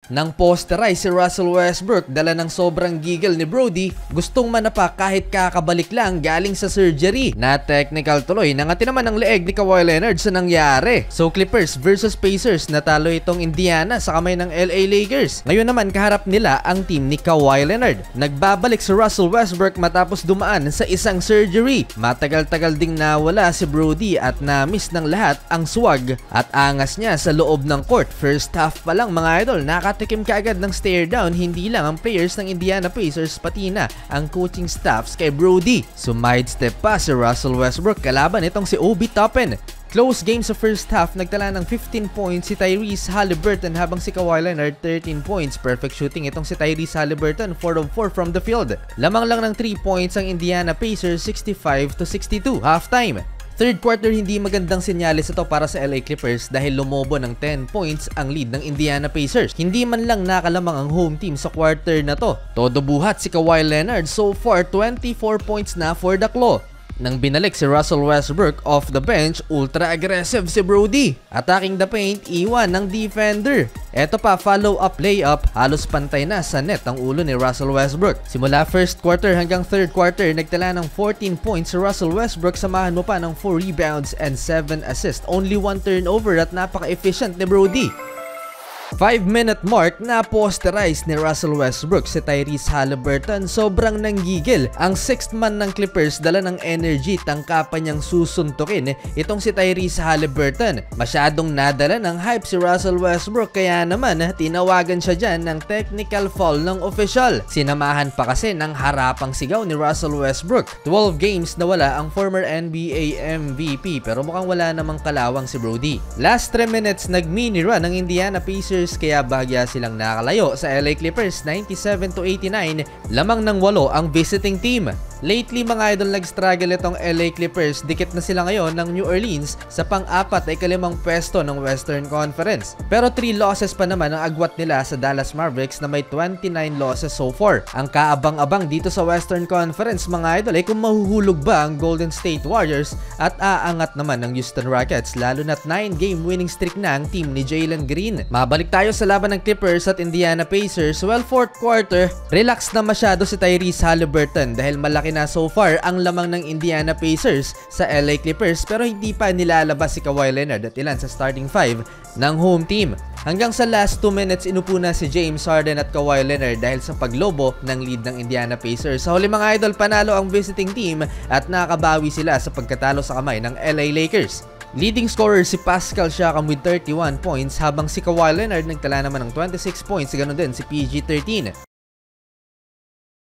Nang posterize si Russell Westbrook dala ng sobrang giggle ni Brody, gustong manapa kahit kakabalik lang galing sa surgery. Na technical tuloy, nangati naman ang leeg ni Kawhi Leonard sa nangyari. So Clippers versus Pacers, natalo itong Indiana sa kamay ng LA Lakers. Ngayon naman kaharap nila ang team ni Kawhi Leonard. Nagbabalik si Russell Westbrook matapos dumaan sa isang surgery. Matagal-tagal ding nawala si Brody at na-miss ng lahat ang swag at angas niya sa loob ng court. First half pa lang mga idol, nakatikim kaagad ng stare down, hindi lang ang players ng Indiana Pacers pati na ang coaching staffs kay Brody. Sumide-step pa si Russell Westbrook kalaban itong si Obi Toppin. Close game sa first half, nagtala ng 15 points si Tyrese Haliburton habang si Kawhi Leonard 13 points. Perfect shooting itong si Tyrese Haliburton, 4 of 4 from the field. Lamang lang ng 3 points ang Indiana Pacers, 65-62 halftime. Third quarter, hindi magandang senyales ito para sa LA Clippers dahil lumobo ng 10 points ang lead ng Indiana Pacers. Hindi man lang nakalamang ang home team sa quarter na to. Todo buhat si Kawhi Leonard, so far 24 points na for the Claw. Nang binalik si Russell Westbrook off the bench, ultra-aggressive si Brody. Attacking the paint, iwan ng defender. Eto pa, follow-up layup, halos pantay na sa net ang ulo ni Russell Westbrook. Simula first quarter hanggang third quarter, nagtala ng 14 points si Russell Westbrook, samahan mo pa ng 4 rebounds and 7 assists. Only 1 turnover at napaka-efficient ni Brody. 5-minute mark, na posterize ni Russell Westbrook si Tyrese Haliburton. Sobrang nanggigil ang 6th man ng Clippers, dala ng energy, tangkapan niyang susuntukin itong si Tyrese Haliburton. Masyadong nadala ng hype si Russell Westbrook kaya naman tinawagan siya dyan ng technical foul ng official. Sinamahan pa kasi ng harapang sigaw ni Russell Westbrook. 12 games na wala ang former NBA MVP pero mukhang wala namang kalawang si Brody. Last 3 minutes, nag-mini run ng Indiana Pacers kaya bahagya silang nakalayo sa LA Clippers, 97-89, lamang ng 8 ang visiting team. Lately mga idol, nag-struggle itong LA Clippers, dikit na sila ngayon ng New Orleans sa pang-4 ay 5 pwesto ng Western Conference. Pero 3 losses pa naman ang agwat nila sa Dallas Mavericks na may 29 losses so far. Ang kaabang-abang dito sa Western Conference mga idol ay kung mahuhulog ba ang Golden State Warriors at aangat naman ng Houston Rockets, lalo na't 9-game winning streak na ang team ni Jalen Green. Mabalik tayo sa laban ng Clippers at Indiana Pacers. Well, fourth quarter, relax na masyado si Tyrese Haliburton dahil malaki na so far ang lamang ng Indiana Pacers sa LA Clippers pero hindi pa nilalabas si Kawhi Leonard at ilan sa starting 5 ng home team. Hanggang sa last 2 minutes, inupo na si James Harden at Kawhi Leonard dahil sa paglobo ng lead ng Indiana Pacers. Sa huli mga idol, panalo ang visiting team at nakabawi sila sa pagkatalo sa kamay ng LA Lakers. Leading scorer si Pascal Siakam with 31 points habang si Kawhi Leonard nagtala naman ng 26 points, ganoon din si PG 13.